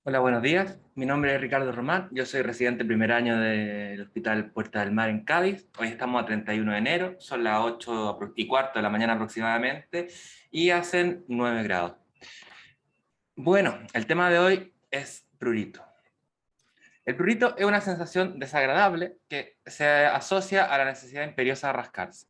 Hola, buenos días. Mi nombre es Ricardo Román. Yo soy residente primer año del Hospital Puerta del Mar en Cádiz. Hoy estamos a 31 de enero, son las 8:15 de la mañana aproximadamente y hacen 9 grados. Bueno, el tema de hoy es prurito. El prurito es una sensación desagradable que se asocia a la necesidad imperiosa de rascarse.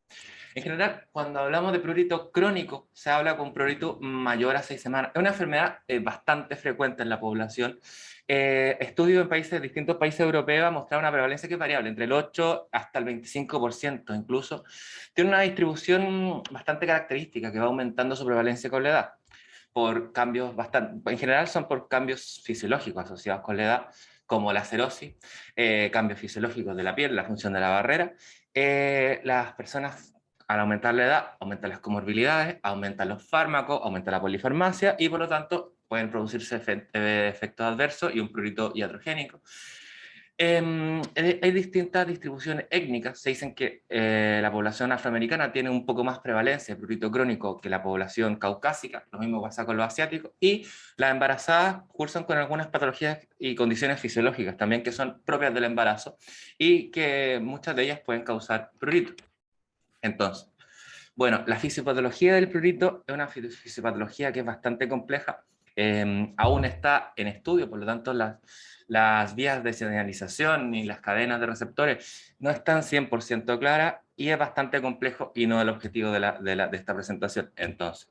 En general, cuando hablamos de prurito crónico, se habla con prurito mayor a 6 semanas. Es una enfermedad bastante frecuente en la población. Estudios en distintos países europeos han mostrado una prevalencia que es variable, entre el 8 hasta el 25% incluso. Tiene una distribución bastante característica que va aumentando su prevalencia con la edad. Por cambios en general son por cambios fisiológicos asociados con la edad, como la cerosis, cambios fisiológicos de la piel, la función de la barrera. Las personas, al aumentar la edad, aumentan las comorbilidades, aumentan los fármacos, aumenta la polifarmacia y por lo tanto pueden producirse efectos adversos y un prurito iatrogénico. Hay distintas distribuciones étnicas. Se dicen que la población afroamericana tiene un poco más prevalencia de prurito crónico que la población caucásica, lo mismo pasa con los asiáticos, y las embarazadas cursan con algunas patologías y condiciones fisiológicas también que son propias del embarazo y que muchas de ellas pueden causar prurito. Entonces, bueno, la fisiopatología del prurito es una fisiopatología que es bastante compleja, aún está en estudio, por lo tanto las vías de señalización y las cadenas de receptores no están 100% claras y es bastante complejo y no el objetivo de esta presentación. Entonces,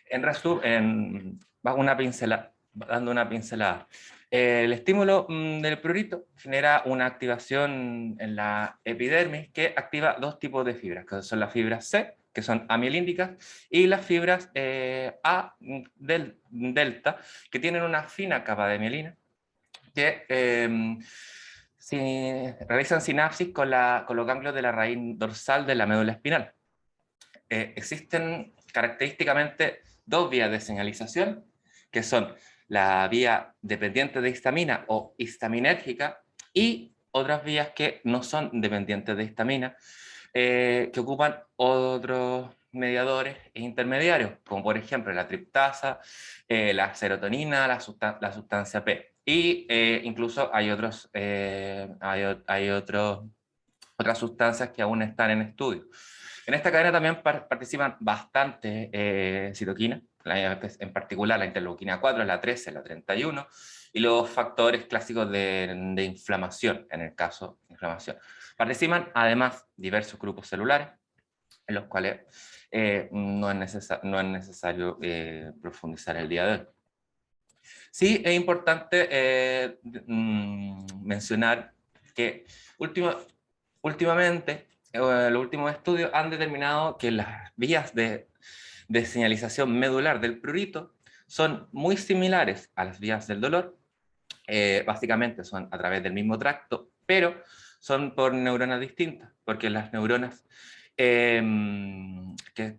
en resumen, dando una pincelada. El estímulo del prurito genera una activación en la epidermis que activa dos tipos de fibras, que son las fibras C, que son amielíndicas, y las fibras A del delta, que tienen una fina capa de mielina, que realizan sinapsis con los ganglios de la raíz dorsal de la médula espinal. Existen característicamente dos vías de señalización, que son la vía dependiente de histamina o histaminérgica y otras vías que no son dependientes de histamina, que ocupan otros mediadores e intermediarios, como por ejemplo la triptasa, la serotonina, la sustancia P. Y incluso hay otras sustancias que aún están en estudio. En esta cadena también participan bastante citoquinas, en particular la interleuquina 4, la 13, la 31, y los factores clásicos de inflamación, en el caso de inflamación. Participan además diversos grupos celulares, en los cuales no es necesario profundizar el día de hoy. Sí, es importante mencionar que últimamente, los últimos estudios han determinado que las vías de señalización medular del prurito son muy similares a las vías del dolor. Básicamente son a través del mismo tracto, pero son por neuronas distintas, porque las neuronas que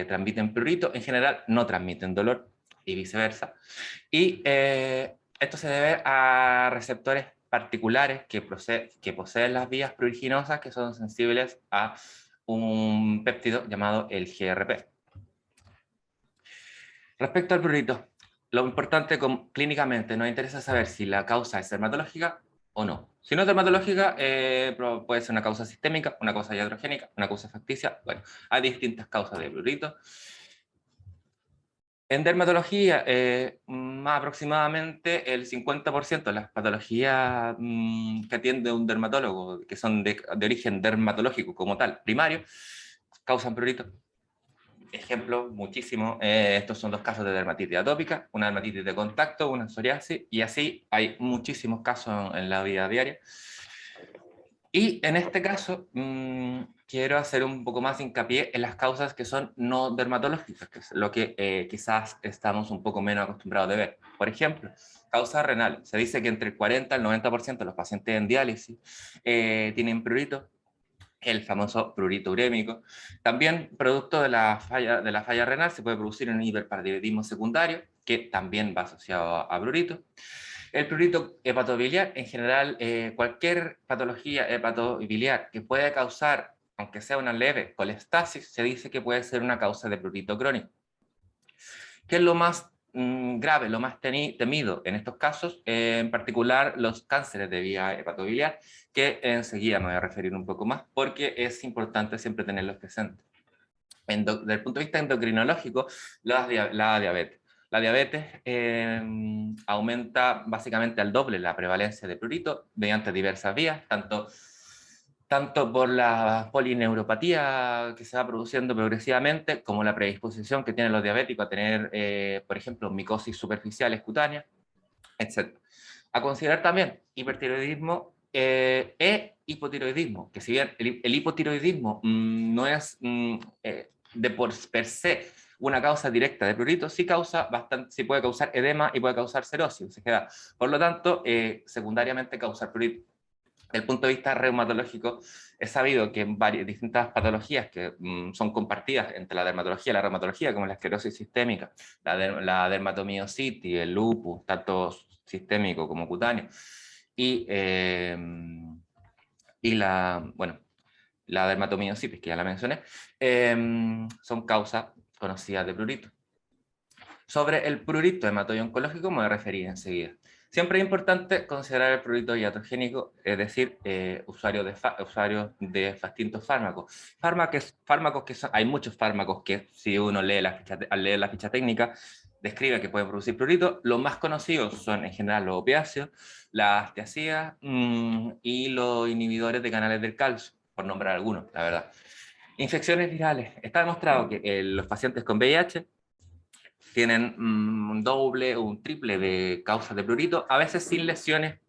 transmiten prurito en general no transmiten dolor y viceversa. Y esto se debe a receptores particulares que poseen las vías pruriginosas que son sensibles a un péptido llamado el GRP. Respecto al prurito, lo importante clínicamente nos interesa saber si la causa es dermatológica o no. Si no es dermatológica, puede ser una causa sistémica, una causa iatrogénica, una causa facticia. Bueno, hay distintas causas de prurito. En dermatología, más aproximadamente el 50% de las patologías que atiende un dermatólogo, que son de origen dermatológico como tal, primario, causan prurito. Ejemplo, muchísimo, estos son los casos de dermatitis atópica, una dermatitis de contacto, una psoriasis, y así hay muchísimos casos en la vida diaria. Y en este caso, quiero hacer un poco más hincapié en las causas que son no dermatológicas, que es lo que quizás estamos un poco menos acostumbrados de ver. Por ejemplo, causas renales. Se dice que entre el 40 y el 90% de los pacientes en diálisis tienen prurito, el famoso prurito urémico. También, producto de la falla renal, se puede producir un hiperparathyroidismo secundario, que también va asociado a prurito. El prurito hepatobiliar, en general, cualquier patología hepatobiliar que pueda causar aunque sea una leve colestasis, se dice que puede ser una causa de prurito crónico. ¿Qué es lo más grave, lo más temido en estos casos? En particular los cánceres de vía hepatobiliar, que enseguida me voy a referir un poco más, porque es importante siempre tenerlos presentes. Desde el punto de vista endocrinológico, la diabetes. La diabetes aumenta básicamente al doble la prevalencia de prurito mediante diversas vías, tanto por la polineuropatía que se va produciendo progresivamente, como la predisposición que tienen los diabéticos a tener, por ejemplo, micosis superficiales cutáneas, etc. A considerar también hipertiroidismo e hipotiroidismo, que si bien el hipotiroidismo no es per se una causa directa de prurito, sí puede causar edema y puede causar cirrosis, sequedad. Por lo tanto, secundariamente causar prurito. Desde el punto de vista reumatológico, es sabido que en varias distintas patologías que son compartidas entre la dermatología y la reumatología, como la esclerosis sistémica, la dermatomiositis, el lupus, tanto sistémico como cutáneo, y, bueno, la dermatomiositis, que ya la mencioné, son causas conocidas de prurito. Sobre el prurito hematoide oncológico me voy a referir enseguida. Siempre es importante considerar el prurito iatrogénico, es decir, usuarios de distintos fármacos. Fármacos que hay muchos fármacos que, si uno lee al leer la ficha técnica, describe que pueden producir prurito. Los más conocidos son en general los opiáceos, las tiazidas y los inhibidores de canales del calcio, por nombrar algunos, la verdad. Infecciones virales. Está demostrado que los pacientes con VIH tienen un doble o un triple de causas de prurito, a veces sin lesiones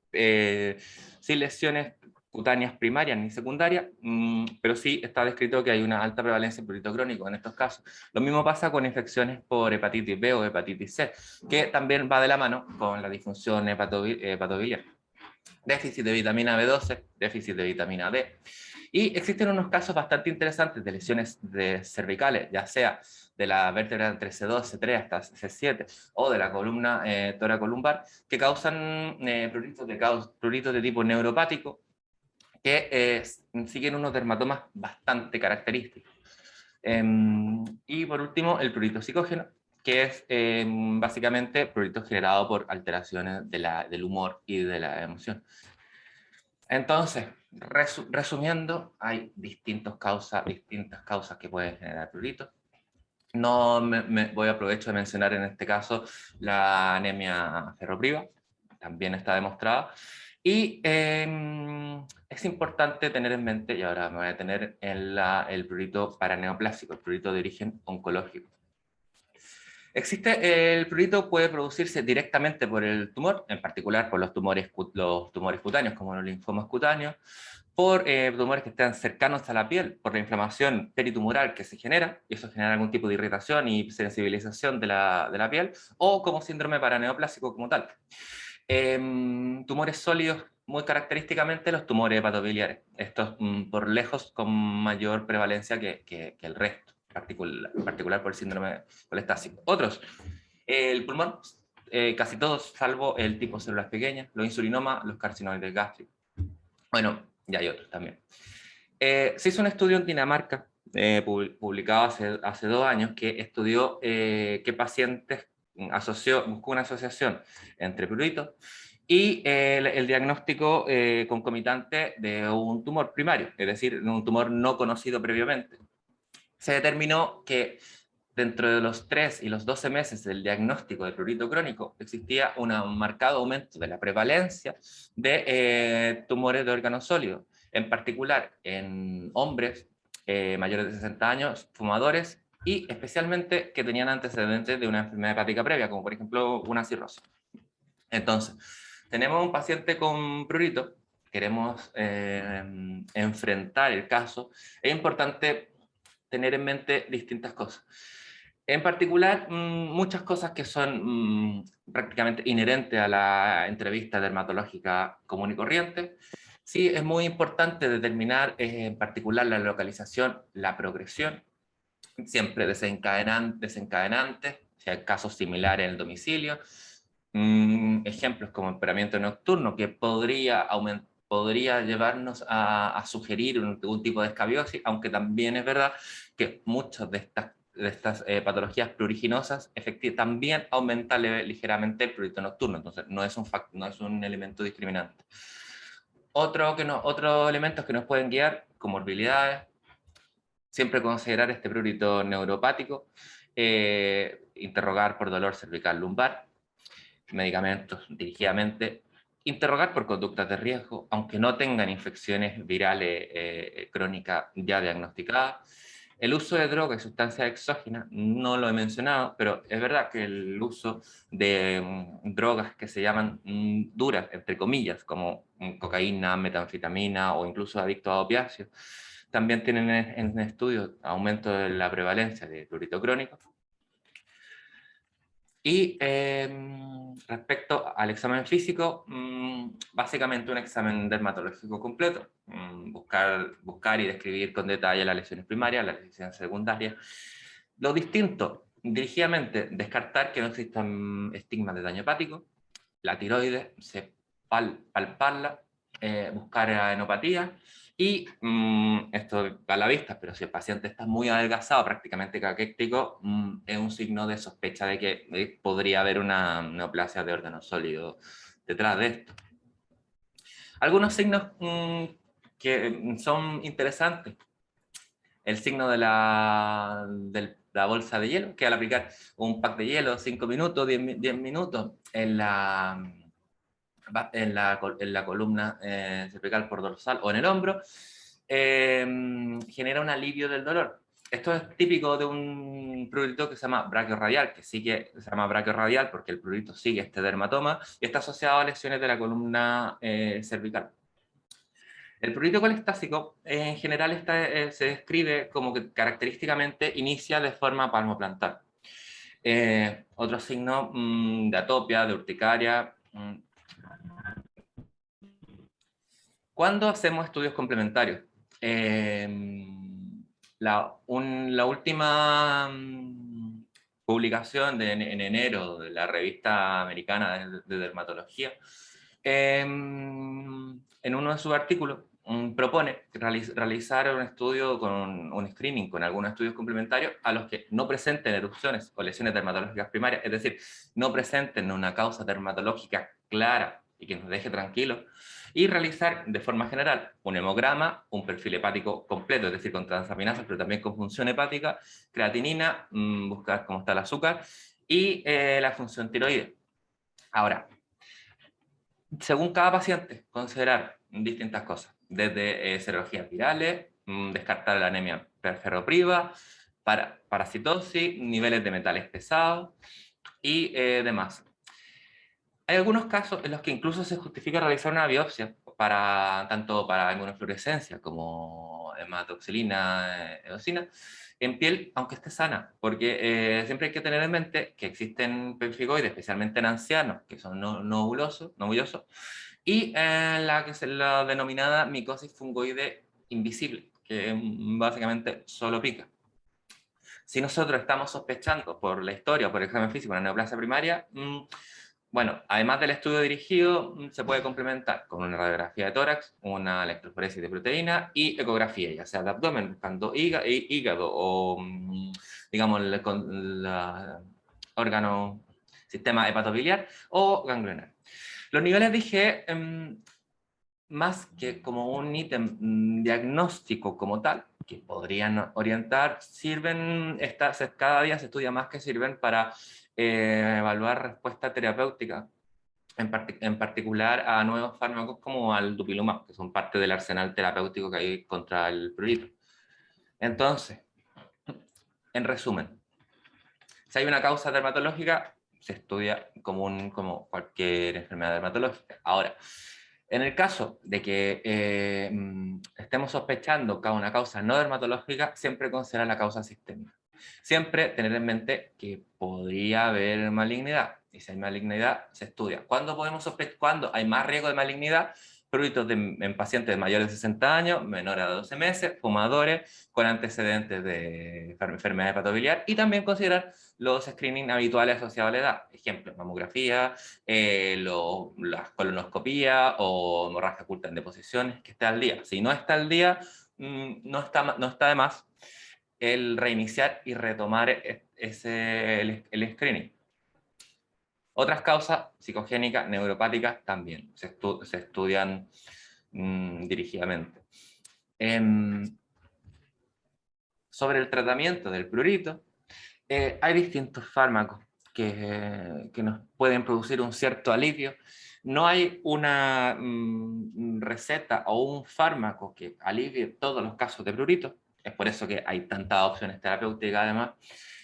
cutáneas primarias ni secundarias, pero sí está descrito que hay una alta prevalencia de prurito crónico en estos casos. Lo mismo pasa con infecciones por hepatitis B o hepatitis C, que también va de la mano con la disfunción hepatobiliar. Déficit de vitamina B12, déficit de vitamina D. Y existen unos casos bastante interesantes de lesiones cervicales, ya sea de la vértebra entre C2, C3 hasta C7, o de la columna toracolumbar, que causan pruritos de tipo neuropático, que siguen unos dermatomas bastante característicos. Y por último, el prurito psicógeno, que es básicamente prurito generado por alteraciones del humor y de la emoción. Entonces, resumiendo, hay distintas causas que pueden generar prurito. No voy a aprovechar de mencionar en este caso la anemia ferropriva, también está demostrada. Y es importante tener en mente, y ahora me voy a tener en el prurito paraneoplásico, el prurito de origen oncológico. El prurito puede producirse directamente por el tumor, en particular por los tumores cutáneos, como los linfomas cutáneos, por tumores que están cercanos a la piel, por la inflamación peritumoral que se genera, y eso genera algún tipo de irritación y sensibilización de la piel, o como síndrome paraneoplásico como tal. Tumores sólidos, muy característicamente los tumores hepatobiliares, estos por lejos con mayor prevalencia que el resto, en particular por el síndrome colestásico. Otros, el pulmón, casi todos, salvo el tipo de células pequeñas, los insulinomas, los carcinoides gástricos. Bueno, y hay otros también. Se hizo un estudio en Dinamarca, publicado hace 2 años, que estudió qué pacientes buscó una asociación entre prurito y el diagnóstico concomitante de un tumor primario, es decir, un tumor no conocido previamente. Se determinó que dentro de los 3 y los 12 meses del diagnóstico de prurito crónico existía un marcado aumento de la prevalencia de tumores de órganos sólidos, en particular en hombres mayores de 60 años, fumadores, y especialmente que tenían antecedentes de una enfermedad hepática previa, como por ejemplo una cirrosis. Entonces, tenemos un paciente con prurito, queremos enfrentar el caso, es importante tener en mente distintas cosas. En particular, muchas cosas que son prácticamente inherentes a la entrevista dermatológica común y corriente. Sí, es muy importante determinar en particular la localización, la progresión, siempre desencadenantes, si hay casos similares en el domicilio. Ejemplos como empeoramiento nocturno, que podría podría llevarnos a sugerir un tipo de escabiosis, aunque también es verdad que muchas de estas patologías pruriginosas también aumentan ligeramente el prurito nocturno, entonces no es un elemento discriminante. Otros elementos que nos pueden guiar, comorbilidades, siempre considerar este prurito neuropático, interrogar por dolor cervical lumbar, medicamentos dirigidamente, interrogar por conductas de riesgo, aunque no tengan infecciones virales crónicas ya diagnosticadas. El uso de drogas y sustancias exógenas, no lo he mencionado, pero es verdad que el uso de drogas que se llaman duras, entre comillas, como cocaína, metanfetamina o incluso adictos a opiáceos, también tienen en estudios aumento de la prevalencia de prurito crónico. Y respecto al examen físico, básicamente un examen dermatológico completo, buscar y describir con detalle las lesiones primarias, las lesiones secundarias. Lo distinto, dirigidamente, descartar que no existan estigmas de daño hepático, la tiroides, palparla, buscar enopatía, y esto a la vista, pero si el paciente está muy adelgazado, prácticamente caquéctico, es un signo de sospecha de que podría haber una neoplasia de órgano sólido detrás de esto. Algunos signos que son interesantes. El signo de la bolsa de hielo, que al aplicar un pack de hielo, 5 minutos, 10 minutos, en la columna cervical por dorsal o en el hombro, genera un alivio del dolor. Esto es típico de un prurito que se llama brachiorradial, se llama brachiorradial porque el prurito sigue este dermatoma y está asociado a lesiones de la columna cervical. El prurito colestásico en general se describe como que característicamente inicia de forma palmoplantar. Otro signo de atopia, de urticaria. ¿Cuándo hacemos estudios complementarios? La última publicación en enero de la revista americana de dermatología, en uno de sus artículos propone realizar un estudio con un screening, con algunos estudios complementarios a los que no presenten erupciones o lesiones dermatológicas primarias, es decir, no presenten una causa dermatológica clara y que nos deje tranquilos, y realizar de forma general un hemograma, un perfil hepático completo, es decir, con transaminasas, pero también con función hepática, creatinina, buscar cómo está el azúcar, y la función tiroides. Ahora, según cada paciente, considerar distintas cosas, desde serologías virales, descartar la anemia ferropriva, parasitosis, niveles de metales pesados y demás. Hay algunos casos en los que incluso se justifica realizar una biopsia, tanto para inmunofluorescencia como hematoxilina, eosina, en piel, aunque esté sana, porque siempre hay que tener en mente que existen pemfigoides, especialmente en ancianos, que son novulosos, y la denominada micosis fungoide invisible, que básicamente solo pica. Si nosotros estamos sospechando por la historia o por el examen físico una neoplasia primaria, bueno, además del estudio dirigido, se puede complementar con una radiografía de tórax, una electroforesis de proteína y ecografía, ya sea de abdomen, buscando hígado o, digamos, órgano, sistema hepatobiliar o ganglionar. Los niveles de IgE, más que como un ítem diagnóstico como tal, que podrían orientar, cada día se estudia más que sirven para evaluar respuesta terapéutica, en particular a nuevos fármacos como al dupilumab, que son parte del arsenal terapéutico que hay contra el prurito. Entonces, en resumen, si hay una causa dermatológica, se estudia como cualquier enfermedad dermatológica. Ahora, en el caso de que estemos sospechando que una causa no dermatológica, siempre considerar la causa sistémica. Siempre tener en mente que podría haber malignidad, y si hay malignidad, se estudia. ¿Cuándo podemos sospechar? ¿Cuándo hay más riesgo de malignidad? pruritos en pacientes mayores de 60 años, menores a 12 meses, fumadores, con antecedentes de enfermedad hepatobiliar, y también considerar los screenings habituales asociados a la edad. Ejemplo, mamografía, las colonoscopías o hemorragia oculta en deposiciones, que esté al día. Si no está al día, no está de más el reiniciar y retomar el screening. Otras causas psicogénicas, neuropáticas, también se estudian dirigidamente. Sobre el tratamiento del prurito, hay distintos fármacos que nos pueden producir un cierto alivio. No hay una receta o un fármaco que alivie todos los casos de prurito. Es por eso que hay tantas opciones terapéuticas además.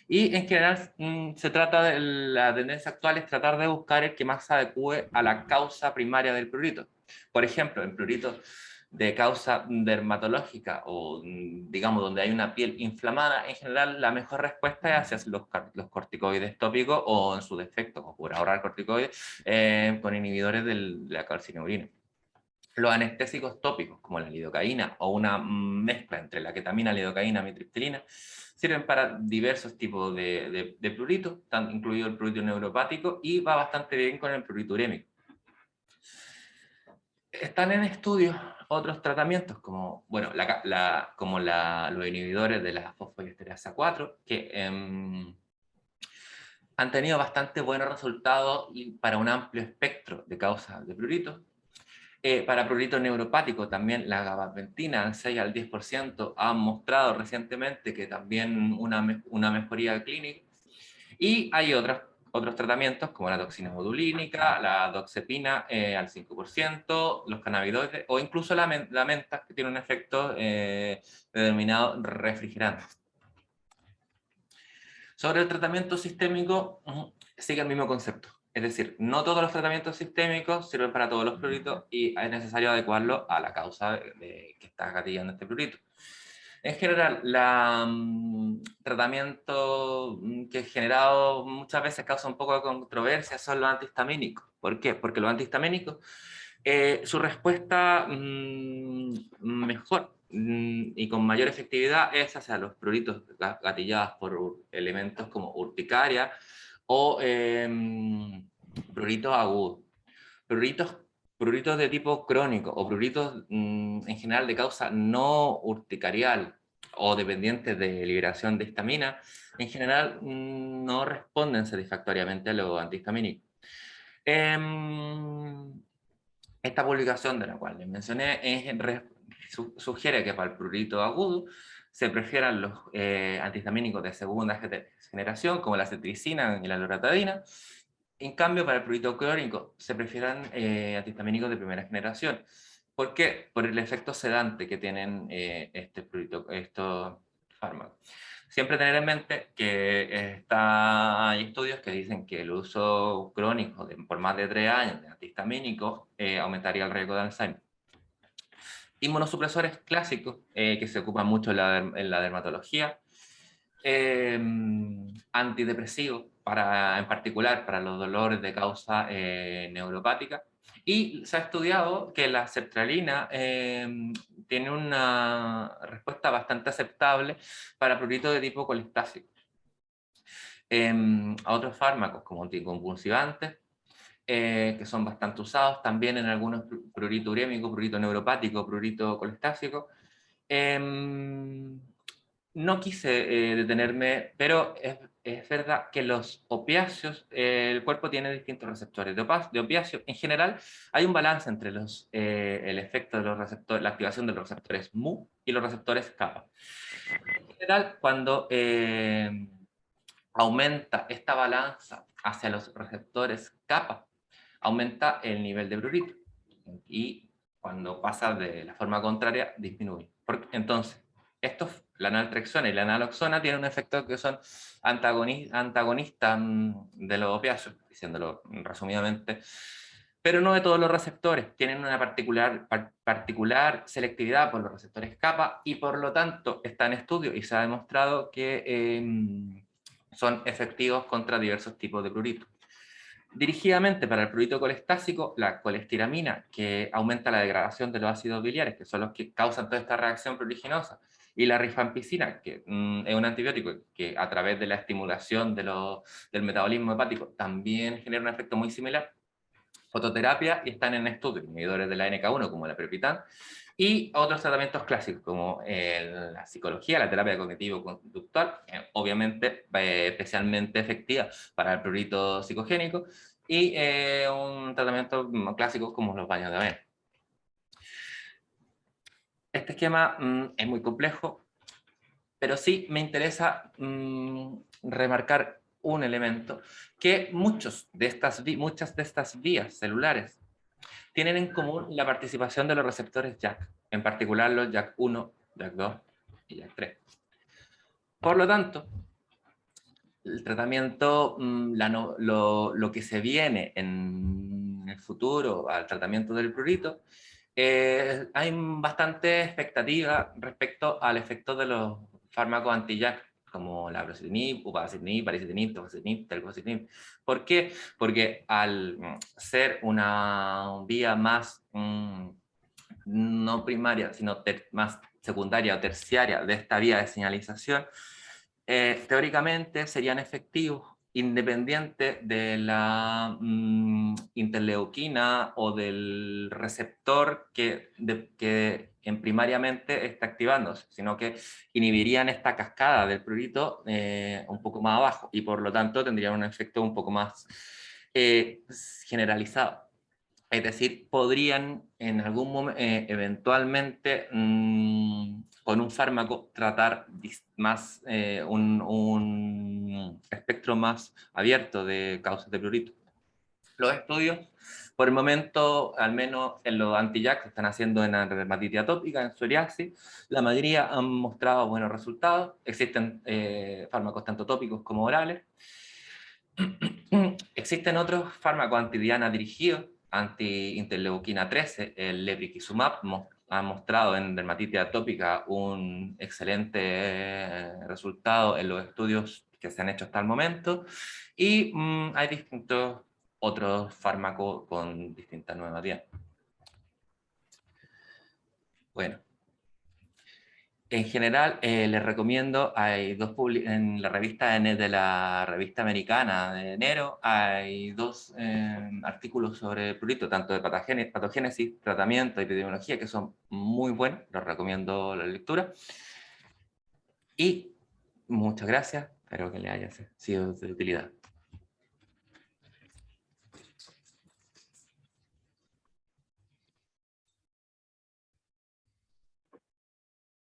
Y en general se trata de la tendencia actual es tratar de buscar el que más se adecue a la causa primaria del prurito. Por ejemplo, en pruritos de causa dermatológica o digamos donde hay una piel inflamada, en general la mejor respuesta es hacia los corticoides tópicos o en su defecto, o por ahorrar corticoides, con inhibidores de la calcineurina. Los anestésicos tópicos, como la lidocaína o una mezcla entre la ketamina, lidocaína, amitriptilina, sirven para diversos tipos de pruritos, incluido el prurito neuropático, y va bastante bien con el prurito urémico. Están en estudio otros tratamientos, como, bueno, los inhibidores de la fosfoliesterasa 4, que han tenido bastante buenos resultados para un amplio espectro de causas de prurito. Para prurito neuropático también la gabapentina al 6 al 10% han mostrado recientemente que también una mejoría clínica. Y hay otros tratamientos como la toxina botulínica, la doxepina al 5%, los cannabinoides o incluso la menta, que tiene un efecto denominado refrigerante. Sobre el tratamiento sistémico, sigue el mismo concepto. Es decir, no todos los tratamientos sistémicos sirven para todos los pruritos y es necesario adecuarlo a la causa que está gatillando este prurito. En general, el tratamiento que he generado muchas veces causa un poco de controversia son los antihistamínicos. ¿Por qué? Porque los antihistamínicos, su respuesta mejor y con mayor efectividad es hacia los pruritos gatillados por elementos como urticaria o pruritos agudos. Pruritos de tipo crónico o pruritos en general de causa no urticarial o dependientes de liberación de histamina, en general no responden satisfactoriamente a los antihistamínicos. Esta publicación de la cual les mencioné sugiere que para el prurito agudo se prefieran los antihistamínicos de segunda generación, como la cetricina y la loratadina. En cambio, para el prurito crónico se prefieran antihistamínicos de primera generación. ¿Por qué? Por el efecto sedante que tienen estos fármacos. Siempre tener en mente que hay estudios que dicen que el uso crónico por más de 3 años de antihistamínicos aumentaría el riesgo de Alzheimer. Inmunosupresores clásicos que se ocupan mucho en la dermatología, antidepresivos, en particular para los dolores de causa neuropática, y se ha estudiado que la sertralina tiene una respuesta bastante aceptable para prurito de tipo colistásico. A otros fármacos como anticonvulsivantes, que son bastante usados también en algunos prurito urémico, prurito neuropático, prurito colistásico. No quise detenerme, pero es verdad que los opiáceos, el cuerpo tiene distintos receptores de opiáceos. En general, hay un balance entre el efecto de los receptores, la activación de los receptores mu y los receptores kappa. En general, cuando aumenta esta balanza hacia los receptores kappa, aumenta el nivel de prurito. Y cuando pasa de la forma contraria, disminuye. Entonces, la naltrexona y la naloxona tienen un efecto que son antagonistas de los opiáceos, diciéndolo resumidamente, pero no de todos los receptores. Tienen una particular selectividad por los receptores kappa y por lo tanto está en estudio y se ha demostrado que son efectivos contra diversos tipos de prurito. Dirigidamente para el prurito colestásico, la colestiramina, que aumenta la degradación de los ácidos biliares, que son los que causan toda esta reacción pruriginosa, y la rifampicina, que es un antibiótico que a través de la estimulación del metabolismo hepático también genera un efecto muy similar, fototerapia, y están en estudio inhibidores de la NK1 como la prepitan, y otros tratamientos clásicos como la psicología, la terapia cognitivo-conductual, obviamente especialmente efectiva para el prurito psicogénico, y un tratamiento clásico como los baños de avena. Este esquema es muy complejo, pero sí me interesa remarcar un elemento, que muchas de estas vías celulares tienen en común la participación de los receptores JAK, en particular los JAK1, JAK2 y JAK3. Por lo tanto, el tratamiento, lo que se viene en el futuro al tratamiento del prurito, hay bastante expectativa respecto al efecto de los fármacos anti-JAK, como la brocitinib, upadacitinib, baricitinib, tofacitinib, telgocitinib. ¿Por qué? Porque al ser una vía más no primaria, sino más secundaria o terciaria de esta vía de señalización, teóricamente serían efectivos independiente de la interleuquina o del receptor que en primariamente está activándose, sino que inhibirían esta cascada del prurito un poco más abajo, y por lo tanto tendrían un efecto un poco más generalizado. Es decir, podrían en algún momento, eventualmente, con un fármaco, tratar más un espectro más abierto de causas de prurito. Los estudios, por el momento, al menos en los anti-JAK, se están haciendo en la dermatitis atópica, en psoriasis. La mayoría han mostrado buenos resultados. Existen fármacos tanto tópicos como orales. Existen otros fármacos antidiana dirigidos, anti-interleuquina 13, el lebrikizumab, ha mostrado en dermatitis atópica un excelente resultado en los estudios que se han hecho hasta el momento, y hay distintos otros fármacos con distintas normativas. Bueno, en general, les recomiendo, hay en la revista de la revista americana de enero, hay dos artículos sobre prurito, tanto de patogénesis, tratamiento, epidemiología, que son muy buenos, los recomiendo la lectura. Y muchas gracias, espero que les haya sido de utilidad.